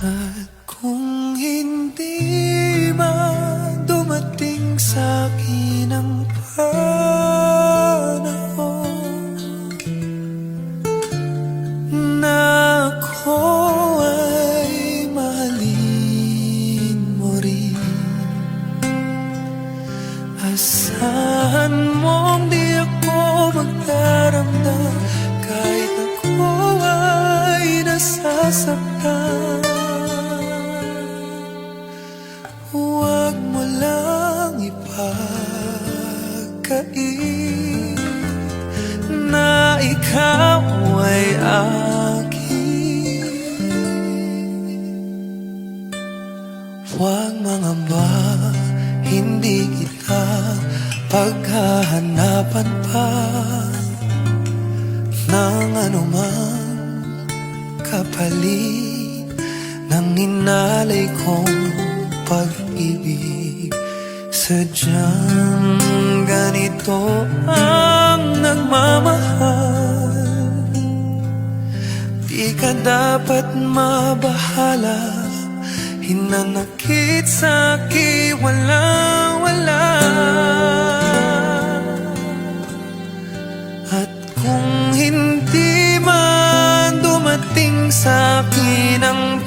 At kung hindi man dumating sa'kin ang panahon na ako ay mahalin mo rin, asahan mong di ako magdaramdam kahit ako ay nasasaktan. Huwag mo lang ipagkait na ikaw ay akin. Huwag mangamba, hindi kita paghahanapan pa ng anumang kapalit ng inalay kong pag-ibig. Sadyang ganito ang nagmamahal, di ka dapat mabahala, hinanakit sa'kin walang-wala. At kung hindi man dumating sa'kin ang